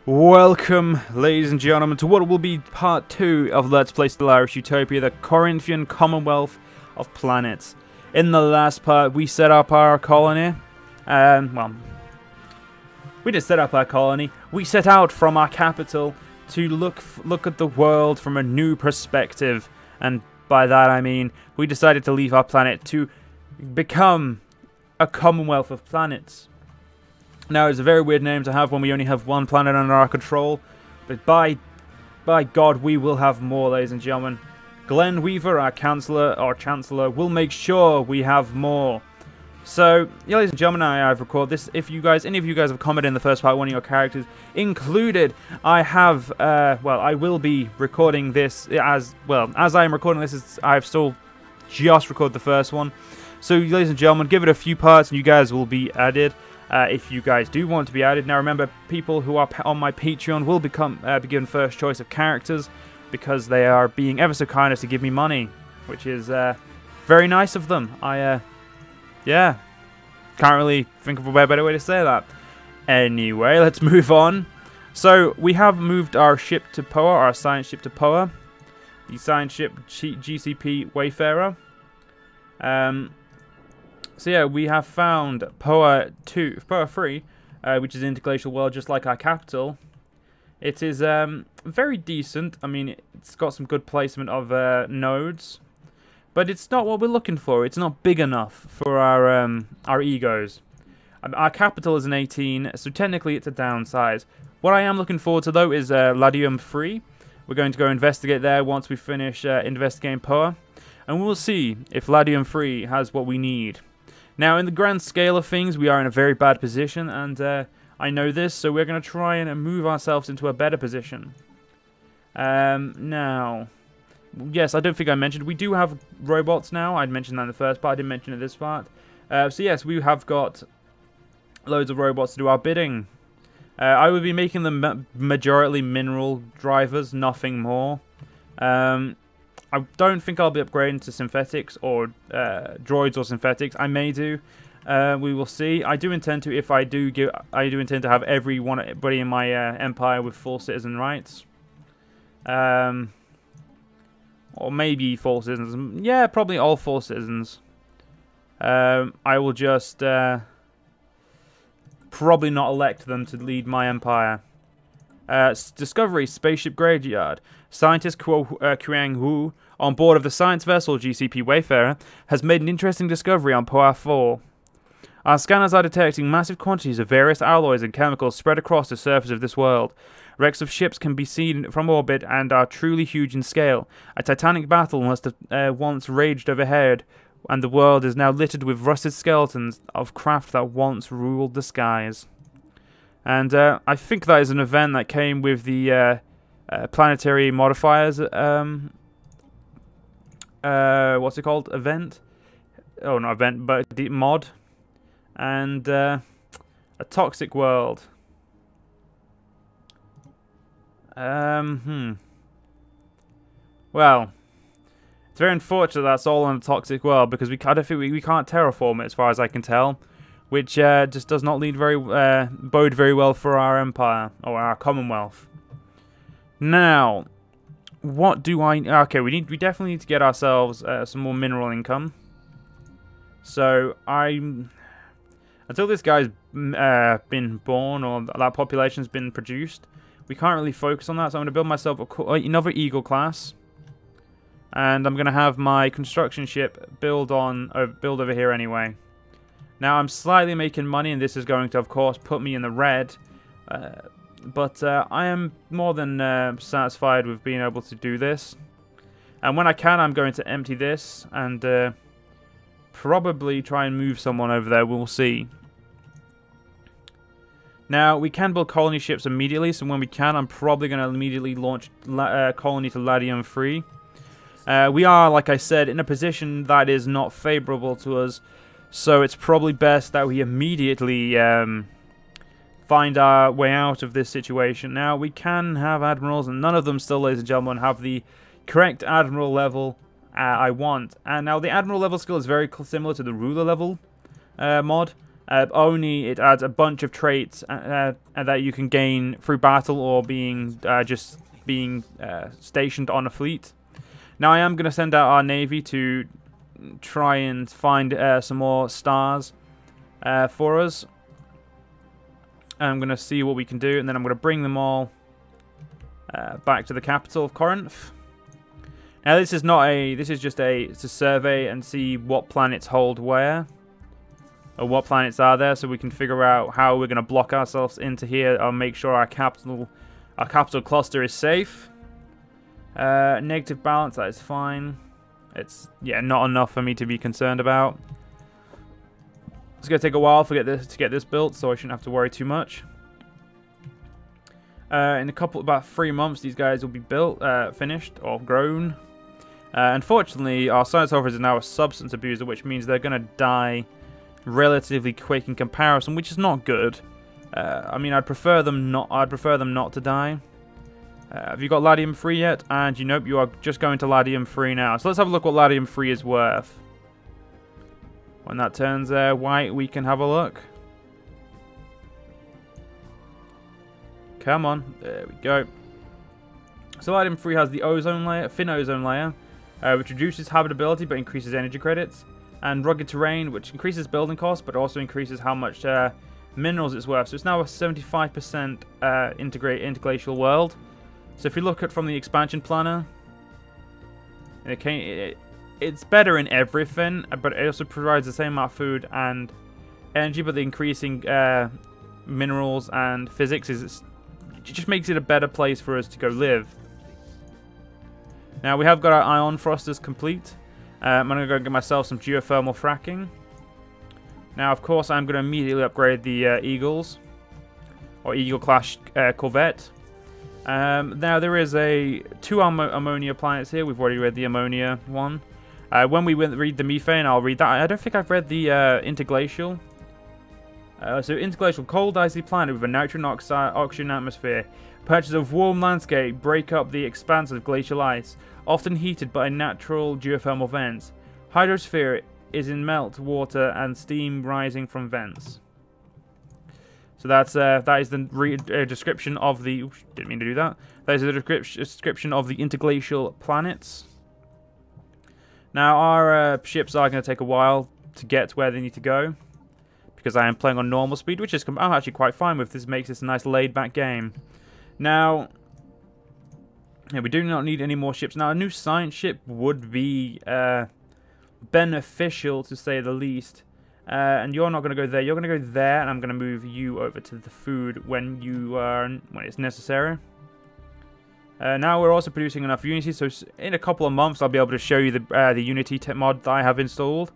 Welcome, ladies and gentlemen, to what will be part 2 of Let's Play Stellaris Utopia, the Korinthian Commonwealth of Planets. In the last part, we set up our colony. Well, we didn't set up our colony. We set out from our capital to look at the world from a new perspective. And by that I mean, we decided to leave our planet to become a Commonwealth of Planets. Now, it's a very weird name to have when we only have one planet under our control, but by God, we will have more, ladies and gentlemen. Glenn Weaver, our Chancellor, will make sure we have more. So, yeah, ladies and gentlemen, I've recorded this. If any of you guys have commented in the first part, one of your characters included, I have, I will be recording this as I am recording this, I've still just recorded the first one. So, ladies and gentlemen, give it a few parts and you guys will be added. If you guys do want to be added. Now remember, people who are on my Patreon will be given first choice of characters because they are being ever so kind as to give me money, which is very nice of them. Yeah, can't really think of a better way to say that. Anyway, let's move on. So we have moved our ship to Poa, our science ship to Poa, the science ship GCP Wayfarer. So yeah, we have found Poa 3, which is an interglacial world just like our capital. It is very decent. I mean, it's got some good placement of nodes, but it's not what we're looking for. It's not big enough for our egos. Our capital is an 18, so technically it's a downsize. What I am looking forward to though is Ladium 3. We're going to go investigate there once we finish investigating Poa, and we'll see if Ladium 3 has what we need. Now, in the grand scale of things, we are in a very bad position, and I know this, so we're going to try and move ourselves into a better position. Now, yes, I don't think I mentioned, we do have robots now. I'd mentioned that in the first part, I didn't mention it in this part. So yes, we have got loads of robots to do our bidding. I would be making them majority mineral drivers, nothing more. I don't think I'll be upgrading to synthetics or droids or synthetics. I may do. We will see. I do intend to. If I do intend to have everybody in my empire with full citizen rights. Or maybe full citizens. Yeah, probably all full citizens. I will just probably not elect them to lead my empire. Discovery Spaceship Graveyard. Scientist Kuang Wu, on board of the science vessel GCP Wayfarer, has made an interesting discovery on Poa 4. Our scanners are detecting massive quantities of various alloys and chemicals spread across the surface of this world. Wrecks of ships can be seen from orbit and are truly huge in scale. A titanic battle must have once raged overhead, and the world is now littered with rusted skeletons of craft that once ruled the skies. And I think that is an event that came with the planetary modifiers. What's it called? Event? Oh, not event, but the mod. And a toxic world. Well, it's very unfortunate that's all on a toxic world because I don't think we can't terraform it as far as I can tell. Which just does not bode very well for our empire, or our Commonwealth. Now, what do I... Okay, we definitely need to get ourselves some more mineral income. So, until this guy's been born, or that population's been produced, we can't really focus on that, so I'm going to build myself another Eagle class. And I'm going to have my construction ship build over here anyway. Now, I'm slightly making money, and this is going to, of course, put me in the red. But I am more than satisfied with being able to do this. And when I can, I'm going to empty this and probably try and move someone over there. We'll see. Now, we can build colony ships immediately, so when we can, I'm probably going to immediately launch colony to Ladium 3. We are, like I said, in a position that is not favorable to us. So it's probably best that we immediately find our way out of this situation. Now, we can have admirals, and none of them still, ladies and gentlemen, have the correct admiral level I want. And now, the admiral level skill is very similar to the ruler level mod. Only it adds a bunch of traits that you can gain through battle or being just being stationed on a fleet. Now I am going to send out our navy to try and find some more stars for us. I'm going to see what we can do, and then I'm going to bring them all back to the capital of Corinth. Now this is not a, this is just a, it's a survey and see what planets hold where, or what planets are there, so we can figure out how we're going to block ourselves into here and make sure our capital cluster is safe. Negative balance, that is fine. It's, yeah, not enough for me to be concerned about. It's going to take a while to get this built, so I shouldn't have to worry too much. In about 3 months, these guys will be built, finished, or grown. Unfortunately, our science officer is now a substance abuser, which means they're going to die relatively quick in comparison, which is not good. I mean, I'd prefer them not to die. Have you got Ladium 3 yet? And nope, you are just going to Ladium 3 now. So let's have a look what Ladium 3 is worth. When that turns white, we can have a look. Come on, there we go. So Ladium 3 has the ozone layer, thin ozone layer, which reduces habitability but increases energy credits, and rugged terrain, which increases building costs but also increases how much minerals it's worth. So it's now a 75% interglacial world. So if you look at from the expansion planner, it's better in everything, but it also provides the same amount of food and energy, but the increasing minerals and physics it just makes it a better place for us to go live. Now we have got our ion thrusters complete. I'm going to go get myself some geothermal fracking. Now of course I'm going to immediately upgrade the Eagles, or Eagle-class corvette. Now there is two ammonia planets here. We've already read the ammonia one. When we read the methane, I'll read that. I don't think I've read the interglacial. So interglacial, cold icy planet with a nitrogen oxygen atmosphere. Patches of warm landscape break up the expanse of glacial ice, often heated by natural geothermal vents. Hydrosphere is in melt water and steam rising from vents. So that is the description of the. Oops, didn't mean to do that. That is the description of the interglacial planets. Now our ships are going to take a while to get to where they need to go, because I am playing on normal speed, which is I'm actually quite fine with. This makes this a nice laid-back game. Now, yeah, we do not need any more ships. Now, a new science ship would be beneficial, to say the least. And you're not going to go there. You're going to go there, and I'm going to move you over to the food when it's necessary. Now we're also producing enough Unity, so in a couple of months I'll be able to show you the Unity mod that I have installed.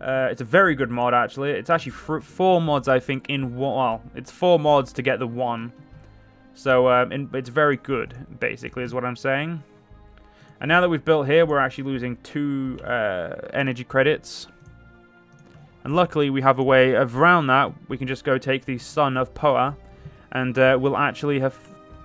It's a very good mod, actually. It's actually 4 mods, I think, in one. Well, it's 4 mods to get the one. So it's very good, basically, is what I'm saying. And now that we've built here, we're actually losing 2 energy credits. And luckily, we have a way of around that. We can just go take the Sun of Poa, and we'll actually have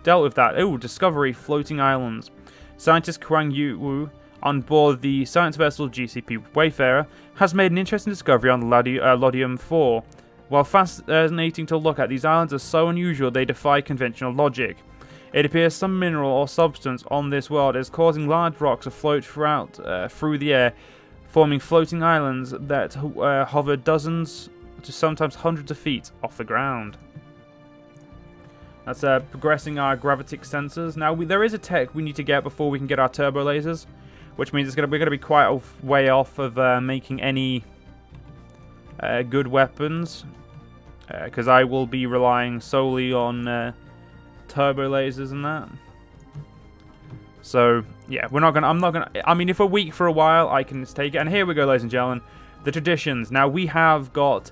dealt with that. Oh, Discovery, floating islands. Scientist Kwang Yu on board the science vessel GCP Wayfarer has made an interesting discovery on Lodium 4. While fascinating to look at, these islands are so unusual they defy conventional logic. It appears some mineral or substance on this world is causing large rocks to float through the air, forming floating islands that hover dozens to sometimes hundreds of feet off the ground. That's progressing our gravitic sensors. Now, there is a tech we need to get before we can get our turbo lasers, which means we're going to be quite a way off of making any good weapons, because I will be relying solely on turbo lasers and that. So yeah, I'm not gonna. I mean, if we're weak for a while, I can just take it. And here we go, ladies and gentlemen, the traditions. Now we have got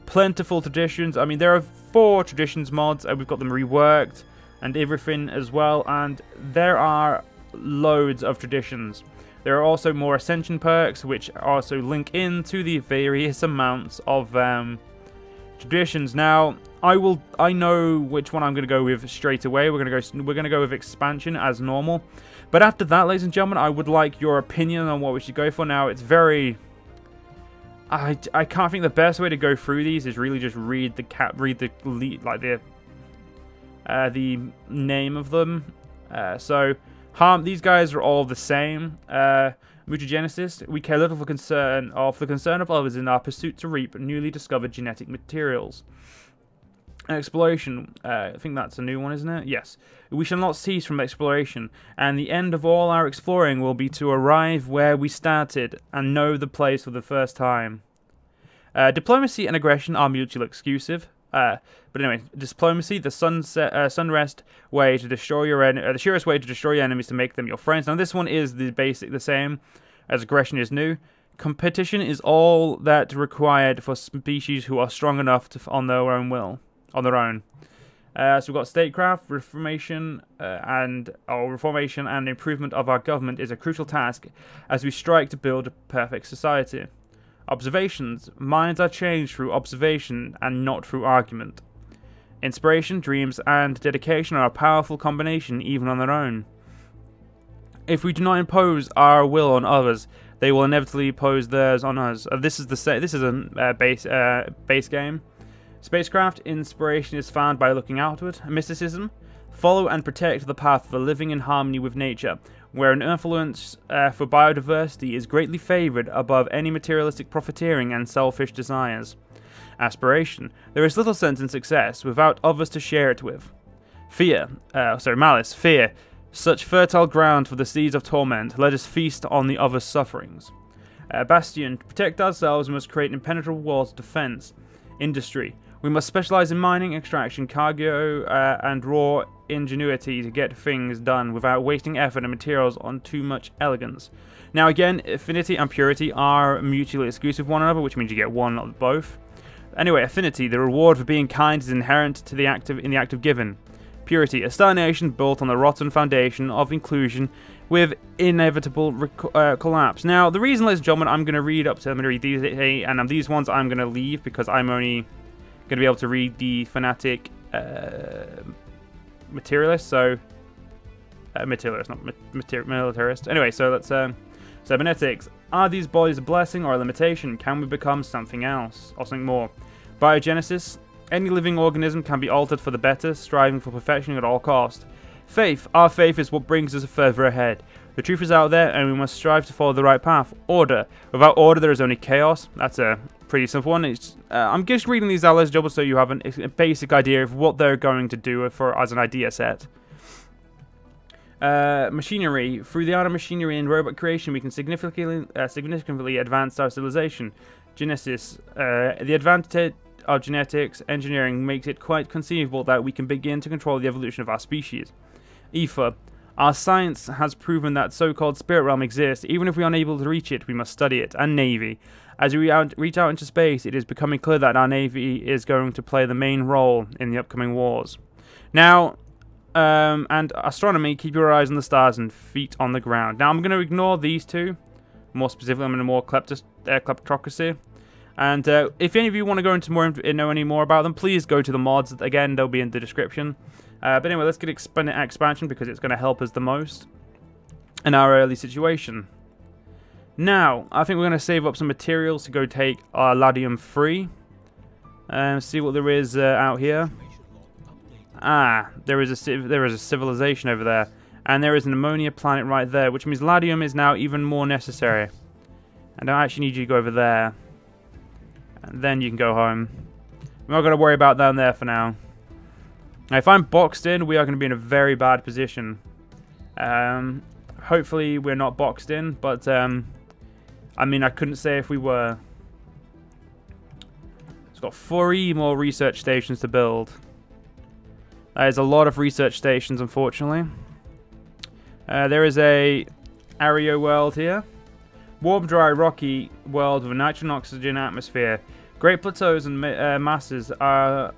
plentiful traditions. I mean, there are 4 traditions mods, and we've got them reworked and everything as well. And there are loads of traditions. There are also more ascension perks, which also link into the various amounts of traditions. Now, I know which one I'm going to go with straight away. We're going to go with expansion as normal. But after that, ladies and gentlemen, I would like your opinion on what we should go for. Now, it's very I can't think the best way to go through these is really just read the name of them. These guys are all the same. Mutagenesis, we care little for the concern of others in our pursuit to reap newly discovered genetic materials. Exploration, I think that's a new one, isn't it? Yes. We shall not cease from exploration, and the end of all our exploring will be to arrive where we started and know the place for the first time. Diplomacy and aggression are mutually exclusive. But anyway, diplomacy, the sunrest way to destroy your the surest way to destroy your enemies to make them your friends. Now this one is the same as aggression is new. Competition is all that required for species who are strong enough on their own. So we've got statecraft, reformation and improvement of our government is a crucial task as we strike to build a perfect society. Observations. Minds are changed through observation and not through argument. Inspiration, dreams, and dedication are a powerful combination even on their own. If we do not impose our will on others, they will inevitably impose theirs on us. This is a base game. Spacecraft. Inspiration is found by looking outward. Mysticism. Follow and protect the path for living in harmony with nature, where an influence for biodiversity is greatly favored above any materialistic profiteering and selfish desires. Aspiration. There is little sense in success without others to share it with. Malice. Fear. Such fertile ground for the seeds of torment. Let us feast on the other's sufferings. Bastion. To protect ourselves, we must create impenetrable walls of defense. Industry. We must specialize in mining, extraction, cargo, and raw ingenuity to get things done without wasting effort and materials on too much elegance. Now again, affinity and purity are mutually exclusive one another, which means you get one of both. Anyway, affinity, the reward for being kind is inherent to the act of giving. Purity, a star nation built on the rotten foundation of inclusion with inevitable collapse. Now, the reason, ladies and gentlemen, I'm going to read these 8, and these ones I'm going to leave because I'm only going to be able to read the fanatic materialist, so materialist, not militarist. Anyway, so let's cybernetics. Are these bodies a blessing or a limitation? Can we become something else or something more? Biogenesis. Any living organism can be altered for the better, striving for perfection at all cost. Faith. Our faith is what brings us further ahead. The truth is out there, and we must strive to follow the right path. Order. Without order, there is only chaos. That's a pretty simple one. I'm just reading these out, ladies and gentlemen, so you have a basic idea of what they're going to do as an idea set. Machinery. Through the art of machinery and robot creation, we can significantly advance our civilization. Genesis. The advantage of genetics engineering makes it quite conceivable that we can begin to control the evolution of our species. Ether. Our science has proven that so-called spirit realm exists. Even if we are unable to reach it, we must study it. And Navy. As we reach out into space, it is becoming clear that our Navy is going to play the main role in the upcoming wars. Now, and astronomy, keep your eyes on the stars and feet on the ground. Now, I'm going to ignore these two. More specifically, I'm going to more kleptocracy. And if any of you want to go into know any more about them, please go to the mods. Again, they'll be in the description. But anyway, let's get expansion because it's going to help us the most in our early situation. Now, I think we're going to save up some materials to go take our Ladium 3 and see what there is out here. There is a civilization over there, and there is an ammonia planet right there, which means Ladium is now even more necessary. And I actually need you to go over there. And then you can go home. We're not going to worry about down there for now. Now, if I'm boxed in, we are going to be in a very bad position. Hopefully, we're not boxed in, but I mean, I couldn't say if we were. It's got 3 more research stations to build. There's a lot of research stations, unfortunately. There is a Ario world here. Warm, dry, rocky world with a nitrogen oxygen atmosphere. Great plateaus and mesas are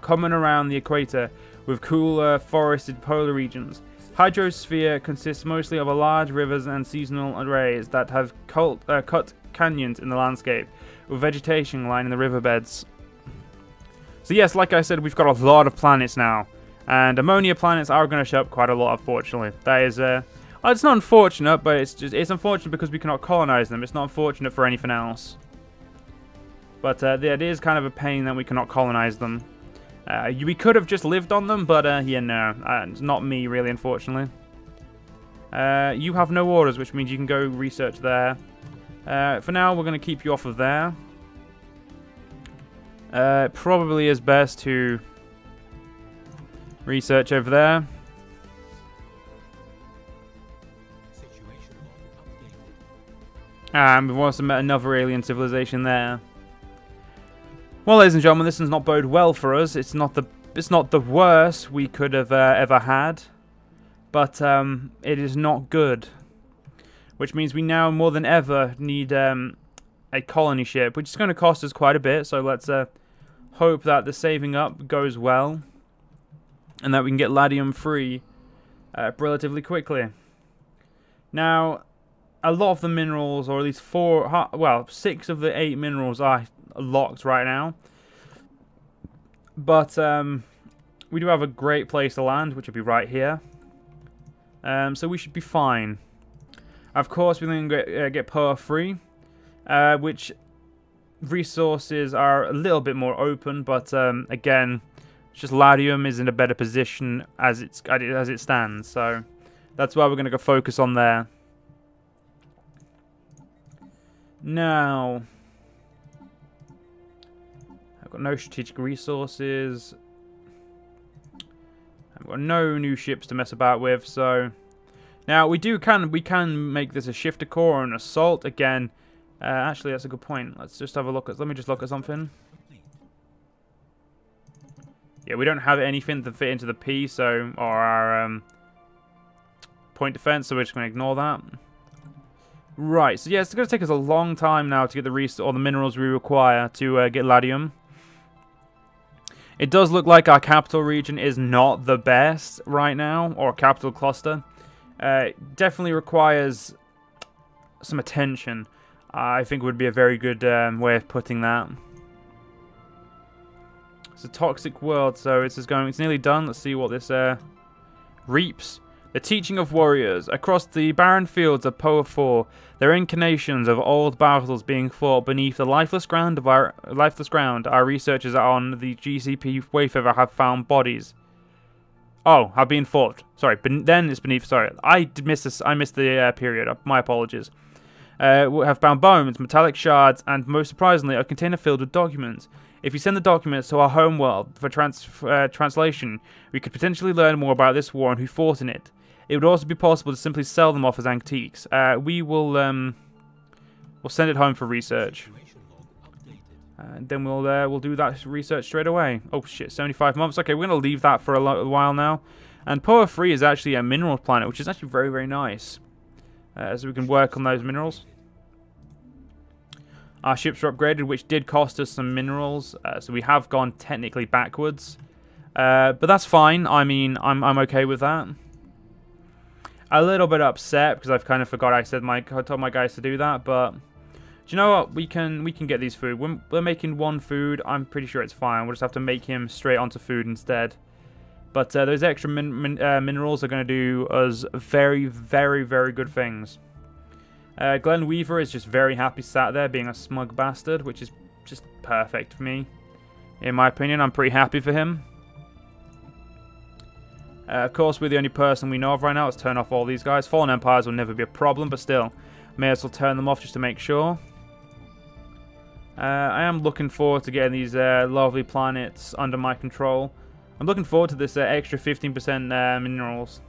common around the equator, with cooler, forested polar regions. Hydrosphere consists mostly of large rivers and seasonal arrays that have cut canyons in the landscape, with vegetation lining the riverbeds. So yes, like I said, we've got a lot of planets now, and ammonia planets are going to show up quite a lot, unfortunately. That is, it's not unfortunate, but it's unfortunate because we cannot colonize them. It's not unfortunate for anything else. But it is kind of a pain that we cannot colonize them. We could have just lived on them, but yeah, no. It's not me, really, unfortunately. You have no orders, which means you can go research there. For now, we're going to keep you off of there. It probably is best to research over there. And we've also met another alien civilization there. Well, ladies and gentlemen, this does not bode well for us. It's not the worst we could have ever had, but it is not good. Which means we now more than ever need a colony ship, which is going to cost us quite a bit. So let's hope that the saving up goes well, and that we can get Ladium free relatively quickly. Now, a lot of the minerals, or at least 6 of the 8 minerals are locked right now. But we do have a great place to land, which will be right here. So we should be fine. Of course, we then get power free, which resources are a little bit more open, but again, just Ladium is in a better position as it stands. So that's why we're going to go focus on there. Now, I've got no strategic resources. I've got no new ships to mess about with. So now we can make this a shifter core or an assault again. Actually, that's a good point. Let's just have a look at. Let me just look at something. Yeah, we don't have anything to fit into the P, so or our point defense. So we're just going to ignore that. Right, so yeah, it's going to take us a long time now to get the minerals we require to get Ladium. It does look like our capital region is not the best right now, or capital cluster. It definitely requires some attention. I think would be a very good way of putting that. It's a toxic world, so it's nearly done. Let's see what this reaps. The teaching of warriors. Across the barren fields of Poa 4, there are incarnations of old battles being fought beneath the lifeless ground. Our researchers on the GCP Wayfarer have found bodies. Oh, have been fought. Sorry, but then it's beneath. Sorry, I did miss this. I missed the period. My apologies. We have found bones, metallic shards, and most surprisingly, a container filled with documents. If you send the documents to our home world for translation, we could potentially learn more about this war and who fought in it. It would also be possible to simply sell them off as antiques. We will we'll send it home for research. And then we'll do that research straight away. Oh shit, 75 months. Okay, we're going to leave that for a while now. And Poa 3 is actually a mineral planet, which is actually very, very nice. So we can work on those minerals. Our ships are upgraded, which did cost us some minerals. So we have gone technically backwards. But that's fine. I mean, I'm okay with that. A little bit upset because I've kind of forgot I told my guys to do that, but do you know what? We can get these food. We're making one food. I'm pretty sure it's fine. We'll just have to make him straight onto food instead. But those extra minerals are going to do us very, very, very good things. Glenn Weaver is just very happy sat there being a smug bastard, which is just perfect for me. In my opinion, I'm pretty happy for him. Of course, we're the only person we know of right now. Let's turn off all these guys. Fallen Empires will never be a problem, but still, may as well turn them off just to make sure. I am looking forward to getting these lovely planets under my control. I'm looking forward to this extra 15% minerals.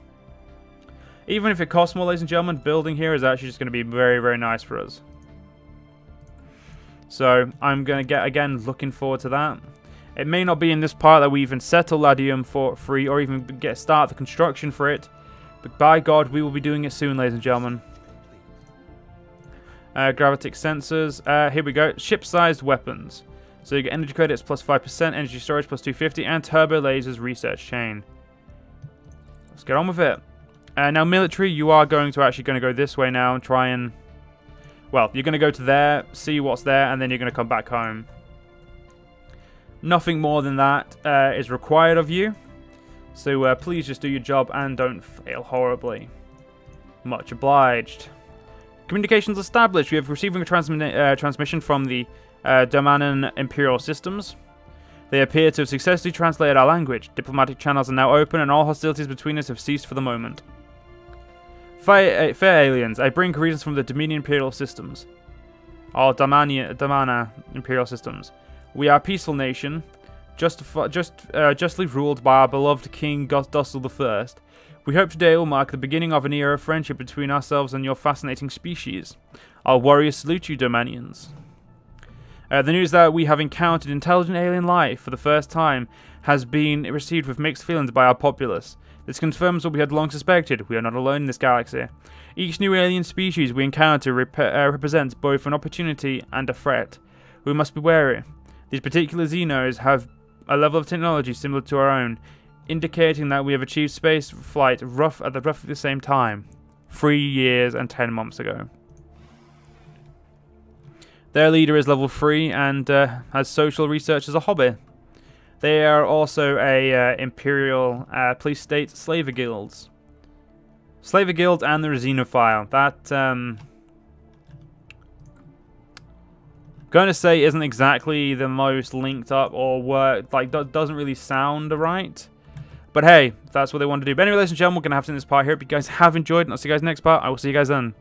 Even if it costs more, ladies and gentlemen, building here is actually just going to be very, very nice for us. So, I'm going to get, again, looking forward to that. It may not be in this part that we even settle Ladium for free or even start the construction for it. But by God, we will be doing it soon, ladies and gentlemen. Gravitic sensors. Here we go. Ship-sized weapons. So you get energy credits plus 5%, energy storage plus 250, and turbo lasers research chain. Let's get on with it. Now, military, you are going to go this way now and try and... Well, you're going to go to there, see what's there, and then you're going to come back home. Nothing more than that is required of you. So please just do your job and don't fail horribly. Much obliged. Communications established. We have receiving a transmission from the Domanan Imperial Systems. They appear to have successfully translated our language. Diplomatic channels are now open and all hostilities between us have ceased for the moment. Fair aliens, I bring greetings from the Dominion Imperial Systems. Or Damana Imperial Systems. We are a peaceful nation, justly ruled by our beloved King Dussel I. We hope today will mark the beginning of an era of friendship between ourselves and your fascinating species. Our warriors salute you, Domanians. The news that we have encountered intelligent alien life for the first time has been received with mixed feelings by our populace. This confirms what we had long suspected. We are not alone in this galaxy. Each new alien species we encounter represents both an opportunity and a threat. We must be wary. These particular Xenos have a level of technology similar to our own, indicating that we have achieved space flight at roughly the same time, 3 years and 10 months ago. Their leader is level 3 and has social research as a hobby. They are also a Imperial police state slaver guilds. Slaver guild and the Xenophile. That, going to say isn't exactly the most linked up or doesn't really sound right. But hey, that's what they want to do. But anyway, ladies and gentlemen, we're going to have to end this part here. Hope you guys have enjoyed, and I'll see you guys next part. I will see you guys then.